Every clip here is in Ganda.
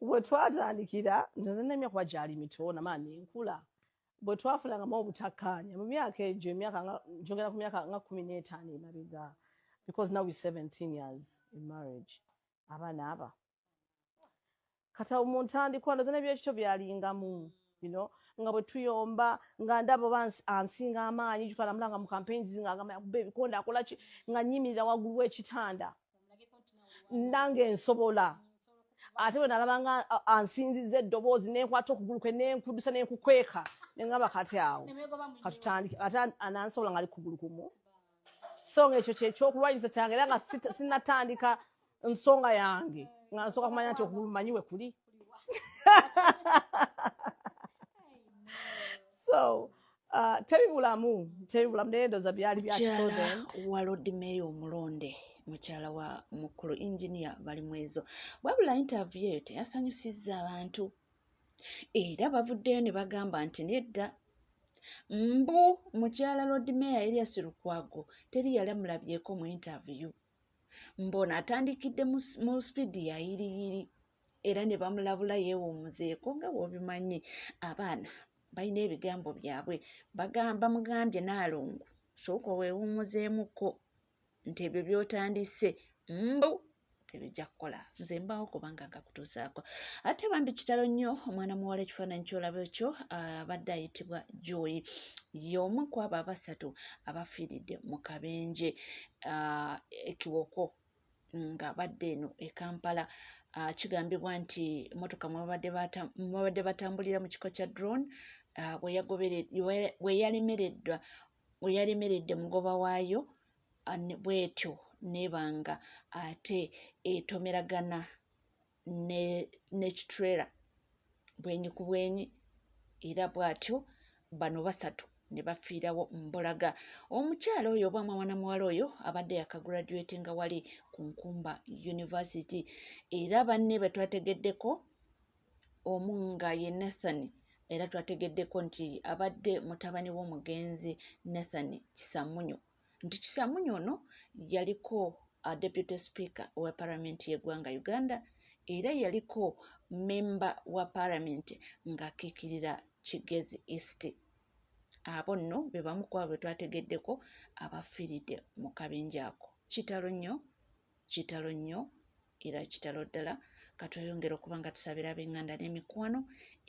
bwe twatandikira nze n'emyaka kuba gyali mito namaani nkula bwe twafulangamu obutakkaanya mu myaka egyo njogera ku myaka nga 15 emabega because now we 17 years in marriage abaana aba kata mu ntandikwa ndoza n'ebyekito byalingamu nga bwe tuyomba nga ndaba ansinga amaanyi tukalamulanga mu campaigns ng'agamba yakubba ebikonde akola ki nga nnyimirira waggulu w'ekitanda nange nsobola ate bwe nalaba nga ansinzizza eddoboozi nenkwata okugulu kwe nenkuddusa nenkukweka nengamba kati awo katutandike ate anansobola nga ali kugulu kumu so ng'ekyo kyekyokulwanyisa kyange era nga sinnatandika nsonga yange nga nsooka kumanya nti okugulu manyiwe kuli so tebibulamu naye ndowooza byali mukyala wa Lord Mayor omulonde mukyala wa mukulu engineer bali mwezo wabula interview eyo teyasanyusizza abantu era bavuddeyo ne bagamba nti nedda mbu mukyala Lord Mayor Erias Lukwago teri yali amulabyeko mu interview mbona atandikidde mu speed ya yiriyiri era ne bamulabula yeewumuzeeko nga bw'obimanyi abaana balina ebigambo byabwe bamugambye Naalongo sooka weewumuzeemuko nti ebyo by'otandise mbu tebijja kukola nze mbaawo kubanga gakutuusaako ate bambi kitalo nnyo omwana muwala ekifaananyi kyolaba ekyo abadde ayitibwa Joy y'omu ku abo abasatu abafiiridde mu kabenje ekiwoko nga badde eno e Kampala kigambibwa nti motoka mwabadde batambulira mu kiko kya drone we yalemeredde mugoba waayo bwetyo nebanga ate etomeragana n'ekitrela bwenyi ku bwenyi era bwatyo bano basatu ne bafiirawo mbulaga omukyala oyo oba mwana muwala oyo abadde yakagraduate nga wali ku Nkumba University era banne betwategeddeko omu nga ye Nathan era twategeddeko nti abadde mutabani w'omugenzi Nathan Kisamunyo nti Kisamunyo ono yaliko deputy speaker wa parliament y'eggwanga Uganda era yaliko member wa parliament ng'akiikirira Kigezi East abo nno be bamu ku abo be twategeddeko abafiiridde mu kabenje ako kitalo nnyo era kitalo ddala katweyongera okuba nga tusabira ab'enganda n'emikwano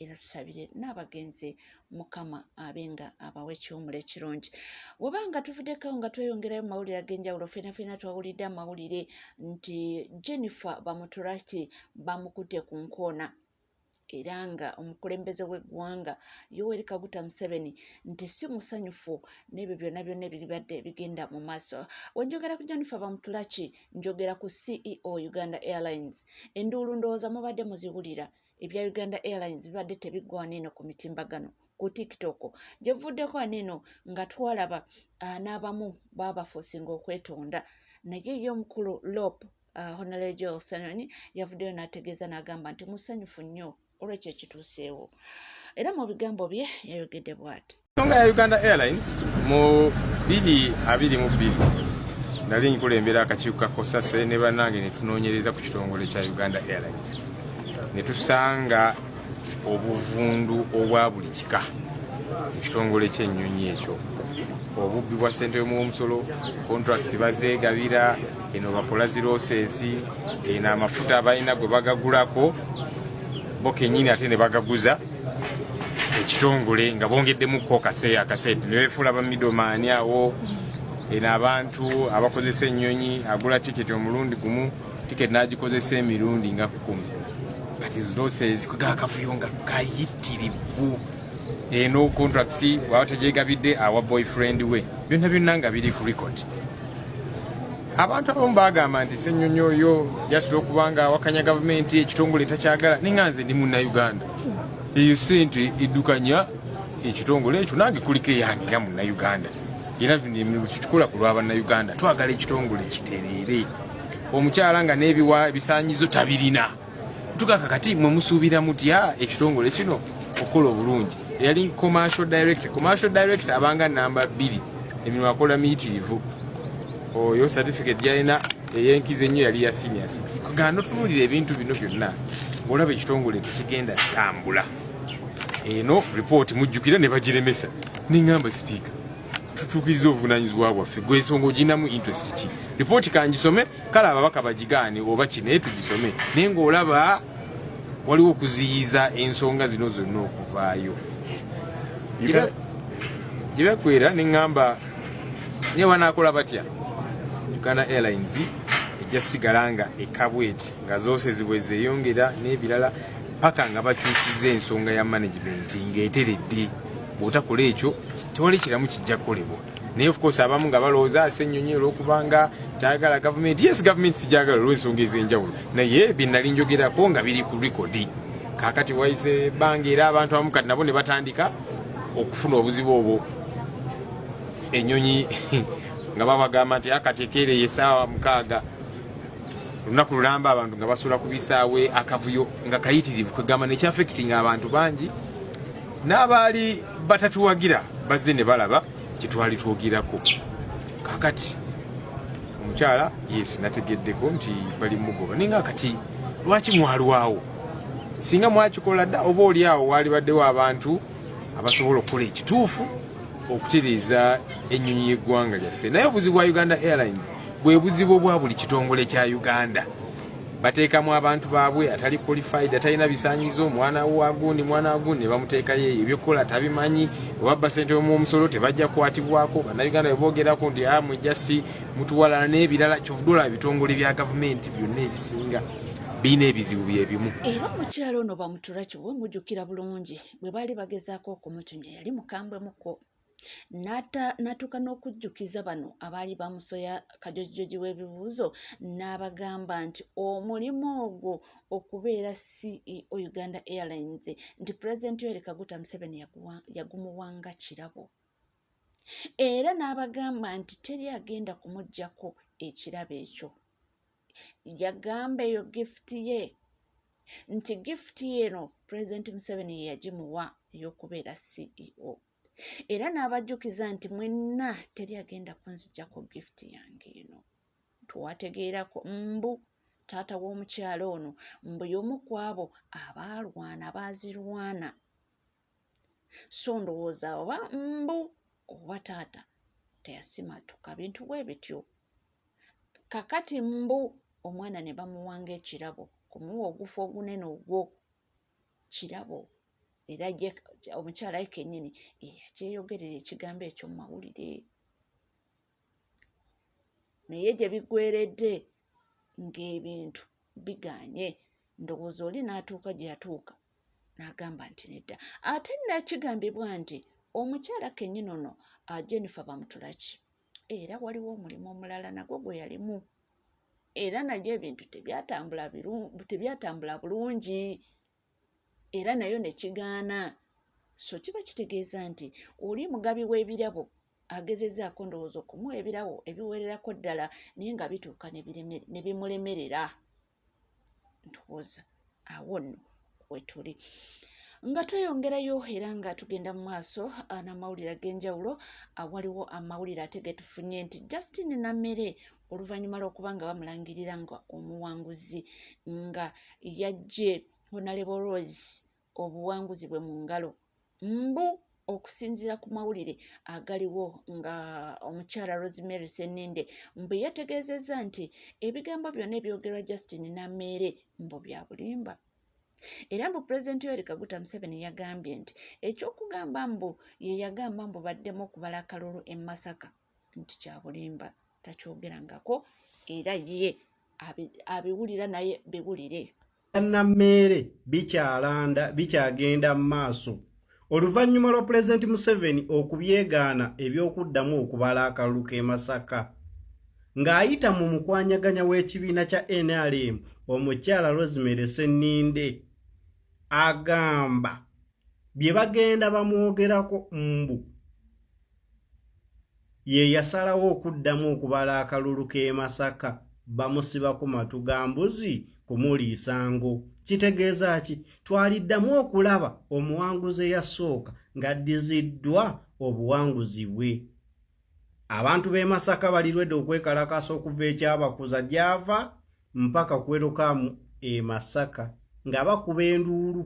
era tusabire n'abagenzi Mukama abenga abawe ekiwumula ekirungi webanga tuvuddeko nga tweyongerayo mu mawulire ag'enjawulo ffenna twawulidde amawulire nti Jennifer Bamutulaki bamukutte ku nkoona era nga omukulembeze w'eggwanga Yoweri Kaguta Museveni nti si musanyufu n'ebyo byonna ebibadde bigenda mu maaso wenjogera ku Jennifer Bamutulaki njogera ku CEO Uganda Airlines enduulu ndowooza mubadde muziwulira ebya Uganda Airlines bibadde tebiggwa neno ku mitimbagano ku TikTok gyevuddeko neno nga twalaba n'abamu baabafuusinga okwetonda naye ye omukulu LOP Honorable Joel Sanyoni yavuddeyo n'ategeeza n'agamba nti musanyufu nnyo olwekyo ekituuseewo era mu bigambo bye yayogedde bw'ati ensonga ya Uganda Airlines mu 2022 nali nkulembera akakiiko ka Kosase ne bannange ne tunoonyereza ku kitongole kya Uganda Airlines ne tusanga obuvundu obwa buli kika mu kitongole ky'ennyonyi ekyo obubbi bwa ssente y'omusolo contracts bazeegabira eno bakola zirosensi eno amafuta abalina gwe bagagulako bo kennyini ate ne bagaguza ekitongole nga bongeddemukko akasente ne befuula ba middleman awo eno abantu abakozesa ennyonyi agula tiketi omulundi gumu tiketi n'agikozesa emirundi nga 10 kati zirosensi kwegakafuyo nga kayitirivu eno contracts bwaba tegyegabidde awa boyfriend we byonna nga biri ku record abantu abamu bagamba nti ssennyonyi oyo jasula okubanga awakanya gavumenti ekitongole takyagala ninganze ndi munnayuganda eyo ssente eddukanya ekitongole ekyo nange kuliko eyange nga munnayuganda era kikikola ku lw'abannayuganda twagala ekitongole kitereere omukyala nga n'ebisaanyizo tabirina tugaka kati mwe musuubira mutya ekitongole kino okukola obulungi yali commercial director abanga namba 2 emirimu akola miyitirivu oyo certificate yalina eyenkiza ennyo yali ya senior 6 kuganda otunuulira ebintu bino byonna ng'olaba ekitongole tekigenda tambula. Eno ripooti mujjukira ne bagiremesa neŋŋamba sipiika tutuukiriza obuvunaanyizibwa bwaffe gwe ensonga oginamu interest ki ripooti kangisome kale ababaka bagigaane oba ki naye tugisome naye ng'olaba waliwo okuziyiza ensonga zino zonna okuvaayo gye bakwera neŋŋamba naye wanaakola batya Uganda Airlines ejja sigala nga ekabweti nga zose zibwe zeeyongera n'ebirala paka nga bakyusiza ensonga ya management ng'eteredde bw'otakola ekyo tewali kiramu kijja kukolebwa. Naye of course abamu nga balowooza asennyonyi olw'okubanga tayagala gavumenti. Yes, gavumenti sijagala olw'ensonga ez'enjawulo naye bye nnali njogerako nga biri ku likodi. Kaakati wayise ebbanga era abantu abamu kati nabo ne batandika okufuna obuzibu obwo. Ennyonyi nga babagamba nti akatekeereye essaawa 6 olunaku lulamba abantu nga basula ku bisaawe akavuyo nga kayitirivu kwegamba nekyafekitinga abantu bangi n'abaali batatuwagira bazze ne balaba kyetwali twogirako. Kakati omukyala yes nategeddeko nti bali mugoba ninga kati lwaki mwalwawo singa mwakikola dda oba oli awo waali baddewo abantu abasobola okukola ekituufu okutereeza ennyonyi y'eggwanga lyaffe. Naye obuzibu bwa Uganda Airlines bwe buzibu bwa buli kitongole kya Uganda. Bateekamu abantu baabwe atali qualified atalina bisaanyizo mwana wagundi ne bamuteekayo ebyokukola tabimanyi obabba ssente omusolo tebajja kukwatibwako. Bannayuganda bwe boogerako nti mwe just mutuwalana n'ebirala kyovuddola ebitongole bya gavumenti byonna ebisinga birina ebizibu byebimu. Era omukyalo ono bamutulaki we mujjukira bulungi bwe baali bagezaako okumutunya yali mukambwemuko natuuka n'okujjukiza bano abaali bamusoya kajojjoji w'ebibuuzo n'abagamba nti omulimu ogwo okubeera CEO Uganda Airlines nti Pulezidenti Yoweri Kaguta Museveni yagumuwanga kirabo. Era n'abagamba nti teri agenda kumuggyako ekirabo ekyo. Yagamba eyo gifuti ye nti gifuti eno Pulezidenti Museveni ye yagimuwa ey'okubeera CEO. Era n'abajjukiza nti mwenna teri agenda kunziggyako gifuti yange eno. Twategeerako mbu taata w'omukyalo ono mbu y'omu ku abo abaalwana baazirwana. So ndowooza oba mbu oba taata teyasimatuka bintu bwe bityo. Kakati mbu omwana ne bamuwanga ekirabo kumuwa ogufu ogunene ogwo kirabo. Era omukyala ye kennyini yakyeyogerera ekigambo ekyo mu mawulire. Naye gye biggweredde ng'ebintu biganye ndowooza oli n'atuuka gye yatuuka n'agamba nti nedda. Ate nakigambibwa nti omukyala kennyini ono Jennifer Bamutulaki era waliwo omulimu omulala nagwo gwe yalimu. Era nagyo ebintu tebyatambula bulungi. Era nayo ne kigaana. So kiba kitegeeza nti oli mugabi w'ebirabo agezezzaako ndowooza okumuwa ebirabo ebiwererako ddala naye nga bituuka ne bimulemerera. Ndowooza awo nno we tuli. Nga tweyongerayo era nga tugenda mu maaso n'amawulire ag'enjawulo waliwo amawulire ate ge tufunye nti Justin Nammere oluvannyuma lw'okuba nga bamulangirira nga omuwanguzi nga yajje Honorable Rose obuwanguzi bwe mu ngalo mbu okusinziira ku mawulire agaliwo nga omukyala Rosemary Seninde mbu yategeezezza nti ebigambo byonna ebyogerwa Justin Nammere mbu bya bulimba. Era mbu Pulezidenti Yoweri Kaguta Museveni yagambye nti eky'okugamba mbu ye yagamba mbu baddemu okubala akalulu e Masaka nti kya bulimba takyogerangako era ye abiwulira naye biwulire. Nammere bikyagenda mu maaso oluvannyuma lwa Pulezidenti Museveni okubyegaana eby'okuddamu okubala akalulu k'e Masaka ng'ayita mu mukwanyaganya w'ekibiina kya NRM omukyala Rosemary Seninde agamba bye bagenda bamwogerako mbu ye yasalawo okuddamu okubala akalulu k'e Masaka bamusiba ku matu ga mbuzi kumuliisa ngo. Kitegeeza ki? Twaliddamu okulaba omuwanguzi eyasooka ng'addiziddwa obuwanguzi bwe. abantu b'e Masaka balirwedde okwekalakasa okuva ekyabakuza gyava mpaka kwerokamu e Masaka nga bakuba enduulu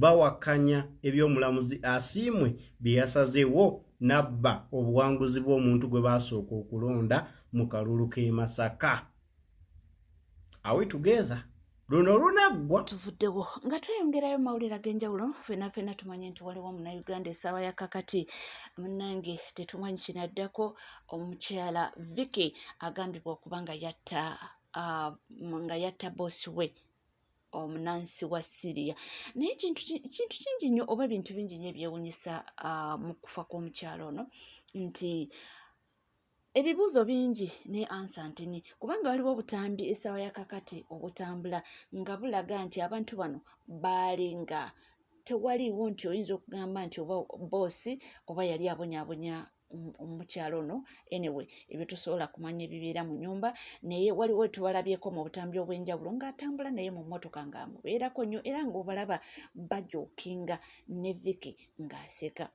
bawakanya eby'omulamuzi Asiimwe bye yasazeewo nabba obuwanguzi bw'omuntu gwe baasooka okulonda mu kalulu k'e Masaka. Are we together? Luno lunaggwa tuvuddewo nga tweyongerayo mawulire ag'enjawulo fena tumanye nti waliwo munnayuganda essaawa ya kakati munnange tetumanyi kinaddako omukyala Vicky agambibwa okuba nga yatta boosi we omunansi wa Syria. Naye kintu kingi nnyo oba bintu bingi nnyo ebyewuunyisa mu kufa kw'omukyalo ono nti ebibuuzo bingi ne ansa ntini kubanga waliwo obutambi essaawa ya kakati obutambula nga bulaga nti abantu bano baalinga tewaliwo nti oyinza okugamba nti oba boosi oba yali abonyaabonya omukyalo ono. Anyway, ebyo tosobola kumanya ebibeera mu nyumba, naye waliwo tubalabyeko mu butambi obw'enjawulo ng'atambula naye mu mmotoka ng'amubeerako nnyo era ng'obalaba bajookinga ne Vicky ng'aseka.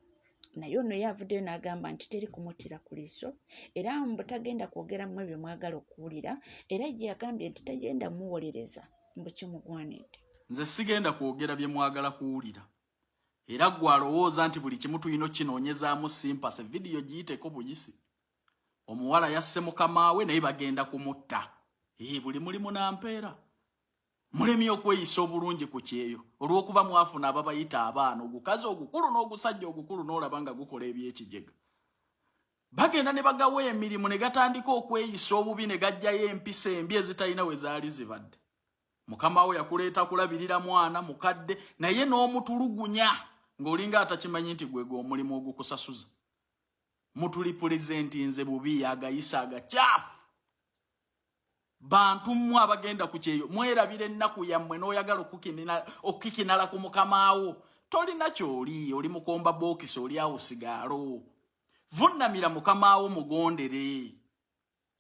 Naye ono yavuddeyo n'agamba nti teri kumuttira ku liiso era mbu tagenda kwogeramu ebyo mwagala okuwulira era ye yagambye nti tagenda muwolereza mbu kimugwanidde. Nze sigenda kwogera bye mwagala kuwulira era gwe alowooza nti buli kimu tulina kinoonyezaamu simpase vidiyo giyiteko buyisi. Omuwala yasse mukama we naye bagenda kumutta. Buli mulimu nampeera mulemye okweyisa obulungi ku kyeyo olw'okuba mwafuna ababayita abaana ogukazi ogukulu n'ogusajja ogukulu n'olaba nga gukola eby'ekijega. Bagenda ne bagawa emirimu ne gatandika okweyisa obubi ne gajjayo empisa embi ezitalina we zaali zibadde. Mukama we yakuleeta kulabirira mwana mukadde naye n'omutulugunya ng'olinga atakimanyi nti gwegwe omulimu ogukusasuza. Mutuli pulezenti nze bubi agayisa agakyafu. Bantu mmwe abagenda ku kyeyo mwerabira ennaku yammwe n'oyagala okukikinala ku mukamaawo. Tolina ky'oli, oli mukomba bookisi oli awo sigaalo. Vunnamira mukamaawo mugondere.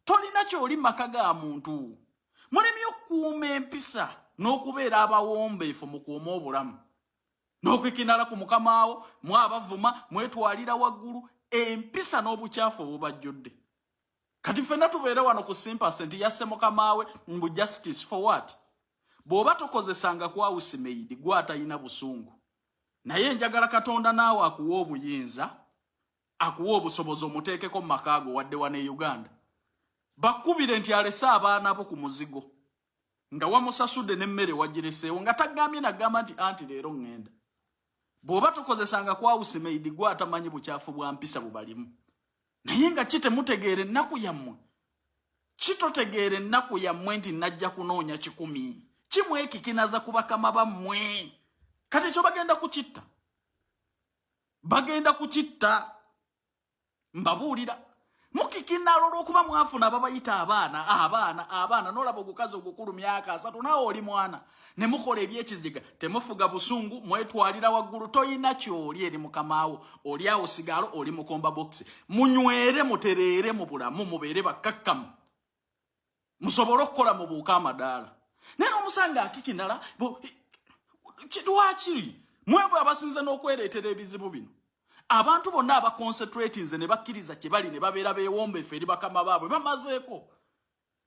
Tolina ky'oli maka ga muntu. Mulemye okukuuma empisa n'okubeera abawombeefu mu kuuma obulamu. N'okwikinala ku mukamaawo mwabavuma mwetwalira waggulu empisa n'obukyafu obubajjudde. Kati ffenna tubeere wano ku simpase nti yasse mukamaawe mbu justice for what? Bw'oba tokozesanga ku housemaid gwe atalina busungu. Naye njagala Katonda naawe akuwa obuyinza, akuwa obusobozi omuteekeko mu makaago wadde wane e Uganda. Bakubire nti alese abaana bo ku muzigo. Nga wamusasudde n'emmere wagireseewo nga tagambye nagamba nti anti leero ŋŋenda. Bw'oba tokozesanga ku housemaid gwe atamanyi bukyafu bwa mpisa bubalimu. Naye nga kitemutegeere ennaku yammwe. Kitotegeere ennaku yammwe nti najja kunoonya 10. Kimwekikinaza ku bakama bammwe. Kati ekyo bagenda kukitta. Bagenda kukitta. Mbabuulira. Mukikinalo olw'okuba mwafuna ababayita abaana n'olaba ogukazi ogukulu myaka 3 naawe oli mwana ne mukola eby'ekizigga temufuga busungu mwetwalira waggulu toyina ky'oli eri mukamaawo oli awo sigaalo oli mukomba box munywere mutereere mu bulamu mubeere bakkakkamu musobole okukola mu buuka amadaala naye omusanga akikinala lwakiri mwebwe abasinze n'okwereetera ebizibu bino. Abantu bonna aba concentrating ne bakkiriza kye bali ne babeera beewombeefu eri bakama baabwe bamazeeko.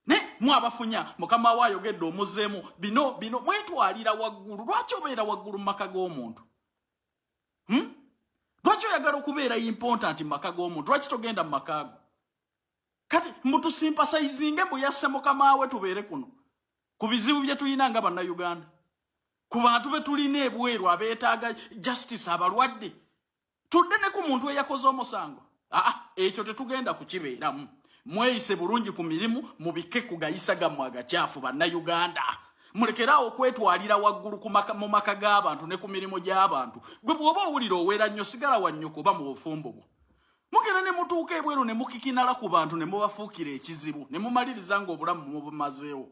Ne mwabafunya mukama wa ayogedde omuzeemu bino mwetwalira waggulu. Lwaki obeera waggulu mu maka g'omuntu? Lwaki oyagala okubeera important mu maka g'omuntu? Lwaki togenda mu makaago? Kati mutusimpasayizinge mbu yasse mukama we tubeere kuno. Ku bizibu bye tulina nga bannayuganda. Ku bantu be tulina ebweru abeetaaga justice abalwadde. Tudde ne ku muntu eyakoze omusango. Ekyo tetugenda kukibeeramu. Mweyise bulungi ku mirimu mubike kugayisa gammwe agakyafu bannayuganda. Mulekeraawo okwetwalira waggulu mu maka g'abantu ne ku mirimu gy'abantu. Gwe bw'oba owulira oweera nnyo sigala wannyoko oba mu bufumbo bwo. Mugenda ne mutuuka ebweru ne mukikinala ku bantu ne mubafuukira ekizibu ne mumaliriza ng'obulamu mubumazeewo.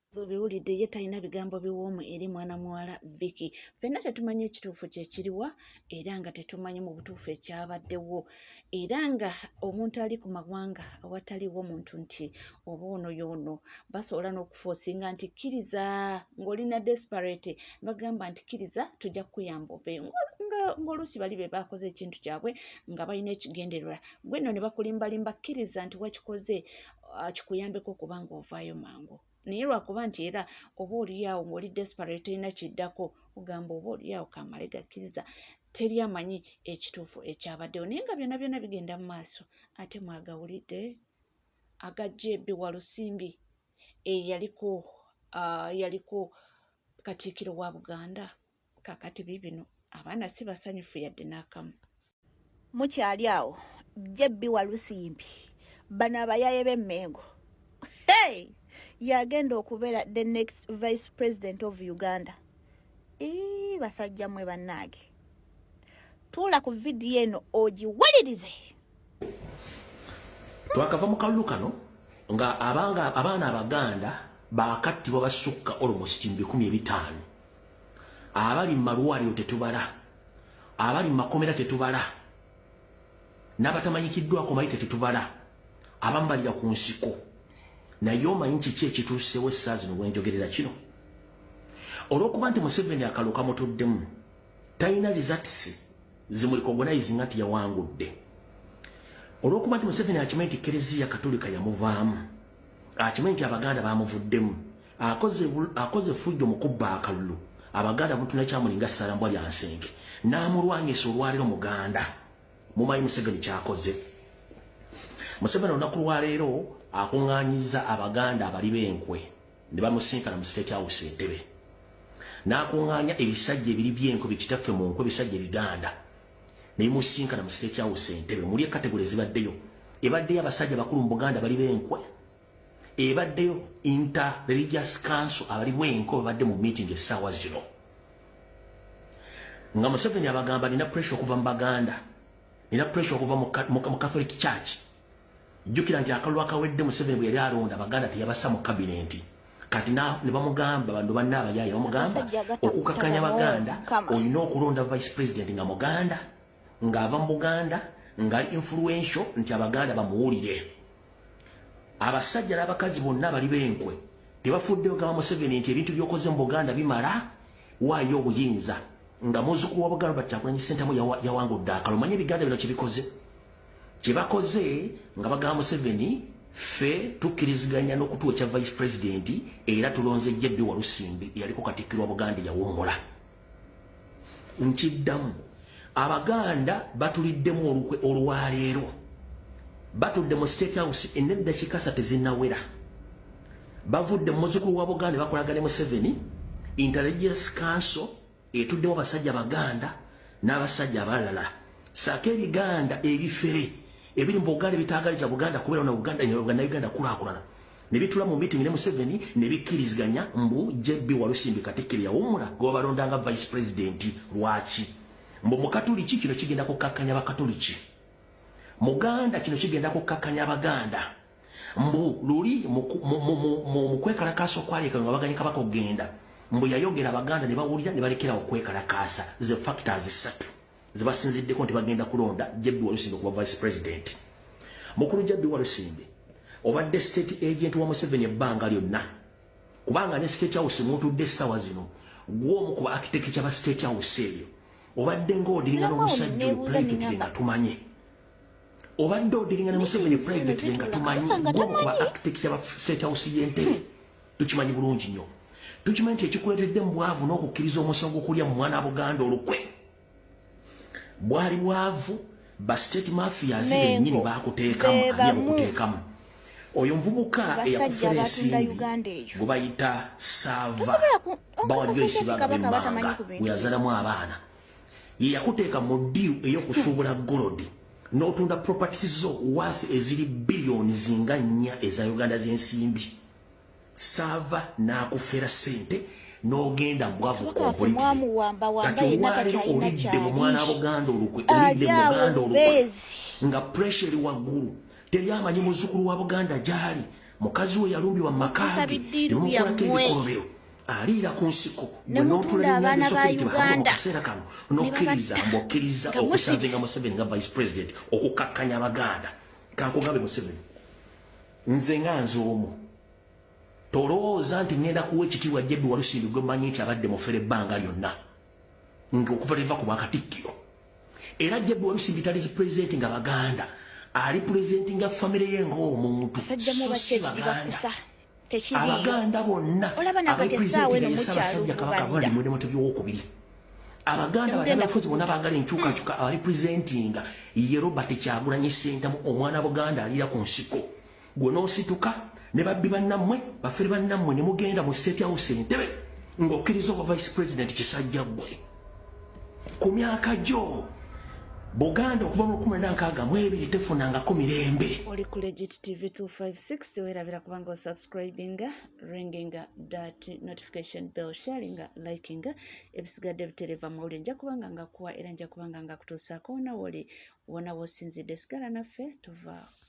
Biwulidde ye talina bigambo biwoomu eri mwana muwala Vicky. Ffenna tetumanyi ekituufu kye kiriwa era nga tetumanyi mu butuufu ekyabaddewo era nga omuntu ali ku mawanga awataliwo muntu nti oba ono y'ono basobola n'okufoosinga nti kkiriza ng'olina desperate bagamba nti kkiriza tujja kukuyamba oveeyo ng'oluusi bali be bakoze ekintu kyabwe nga balina ekigendererwa gwe nno ne bakulimbalimba kkiriza nti wakikoze kikuyambeko okuba ng'ovaayo mangu naye lwakuba nti era oba oliawo ng'oli desperate erina kiddako ogamba oba oliawo kamale gakkiriza teri amanyi ekituufu ekyabaddewo naye nga byonna byonna bigenda mu maaso ate mwagawulidde agajja ebbi Walusimbi yaliko katiikiro wa Buganda kakati bibino abaana si basanyufu yadde n'akamu mukyali awo Jebbi Walusimbi bano abayaye b'Emmengo yagenda okubeera the next vice president of Uganda. Basajja mwe bannage tuula ku vidiyo eno ogiwulirize. Twakava mu kalulu kano nga abaana Abaganda baakattibwa basukka almost 15,000 abali mu malwaliro tetubala abali mu makomera tetubala n'abatamanyikiddwako mayite tetubala abambalira ku nsiko naye omanyi kiki ekituusewo essaawa zino bwenjogerera kino olw'okuba nti Museveni akalulu kamutuddemu talina results zimulicognizing nti yawangudde olw'okuba nti Museveni akimanyi nti Kereziya Katolika yamuvaamu akimanyi nti Abaganda bamuvuddemu akoze fujjo mu kubba akalulu Abaganda mutuna kyamulinga Salambwa lya Nsenke n'amulwanyisa olwaleero Muganda mumanyi Museveni kyakoze Museveni olunaku lwaleero akungaanyiza Abaganda abali b'enkwe ne bamusinkana mu State House Entebbe n'akungaanya ebisajja ebiri by'enkwe bikitaffe mu nkwe ebisajja ebiganda ne musinkana mu State House Entebbe muli kategori zibaddeyo ebaddeyo abasajja bakulu mu Buganda bali b'enkwe ebaddeyo Inter-Religious Council abali b'enkwe babadde mu meeting essaawa zino nga Museveni abagamba nina pressure okuva mu Baganda nina pressure okuva mu Catholic Church jjukira nti akalulu akawedde Museveni bwe yali alonda Abaganda teyabassa mu kabinenti kati ne bamugamba bantu banne abayaaya bamugamba okukakanya Abaganda olina okulonda vice president nga Muganda ng'ava mu Buganda ng'ali influential nti Abaganda bamuwulire abasajja n'abakazi bonna bali b'enkwe tebafuddeyo gaba Museveni nti ebintu by'okoze mu Buganda bimala waayo obuyinza nga muzzukulu wa Buganda Kyagulanyi Ssentamu yawangudde akalulu manye ebiganda bino kye bakoze nga bagamba Museveni ffe tukkiriziganya n'okutuwa ekya vice president era tulonze Jebbi Walusimbi eyaliko katikkiro wa Buganda yawummula nkiddamu Abaganda batuliddemu olukwe olwaleero batudde mu State House ennedakiika 3 tezinnawera bavudde mu muzzukulu wa Buganda bakolagane Museveni Inter-Religious Council etuddemu abasajja Baganda n'abasajja abalala saako ebiganda ebifere ebiri mu Buganda bitaagaliza Buganda kubeera na Uganda kulaakulana ne bitula mu meeting ne Museveni ne bikkiriziganya mbu Jebbi Walusimbi katikkiro yawummula gwe balondanga vice president lwaki mbu mu Katoliki kino kigenda kukakkanya Bakatoliki Muganda kino kigenda kukakkanya Abaganda mbu luli mu kwekalakaasa okwaleka nga baganyika bakogenda mbu yayogera Abaganda ne bawulira ne balekera okwekalakaasa ze factors 3 zibasinziddeko nti bagenda kulonda Jebbi Walusimbi okuba vice president mukulu Jebbi Walusimbi obadde state agent wa Museveni ebbanga lyonna kubanga ne State House mutudde essaawa zino gw'omu ku architecture ba State House eyo obadde ng'odiringa n'omusajja oyo private nga tumanye obadde odiringa ne Museveni private nga tumanyi gw'omu ku ba architecture ba State House y'Entebbe tukimanyi bulungi nnyo tukimanyi nti ekikuleetedde mu bwavu n'okukkiriza omusango gw'okulya mu mwana wa Buganda olukwe bwali bwavu ba state mafias bennyini bakuteekamu ani amukuteekamu oyo mvubuka eyakufera ensimbi gwe bayita Sava Bawajoyce Bagambanga we yazalamu abaana ye yakuteeka mu ddiru ey'okusuubula golodi n'otunda properties zo worth eziri biliyoni zinga 4 eza Uganda z'ensimbi Sava n'akufera sente n'ogenda bwavu complete kati olwaleero olidde mu mwana wa Buganda olukwe olidde mu Buganda olukwe nga pressure eri waggulu teri amanyi muzzukulu wa Buganda gyali mukazi we yalumbibwa mu Makaabi ne mukolako ebikolobero aliira ku nsiko bwe n'otula n'ennyanja mu kaseera kano n'okkiriza mb'okkiriza okusavinga Museveni nga vice president okukakkanya Abaganda kankugambe Museveni nze nga nze omu tolowooza nti ngenda kuwa ekitiibwa Jebbi Walusimbi gwe mmanyi nti abadde mufere ebbanga lyonna okuva leva ku bwakatikkiro era jebbi wabisimbitali president nga baganda ali president nga famire ye ng'omuntu abaganda bonna abasajja kabaka bali mu tebyowokubiri abaganda banafuzi bonna bagala enkyukakyuka abali presentinga ye Robert Kyagulanyi Ssentamu omwana buganda alira ku nsiko gwe n'osituka ne babbi bannammwe bafere bannammwe ne mugenda mu State House Entebbe ng'okkiriza oba vice president Kisajja ggwe ku myaka gyo Buganda okuva mu 1962 tefunangako mirembe. Oli ku Legit TV 256 teweerabira kubanga osubscribinga, ringinga that notification bell, sharinga, likinga ebisigadde bitereva mawulire nja kubanga nga kuwa era nja kubanga nga kutuusaako wona woli wona wosinzidde sigala naffe tuvaawo.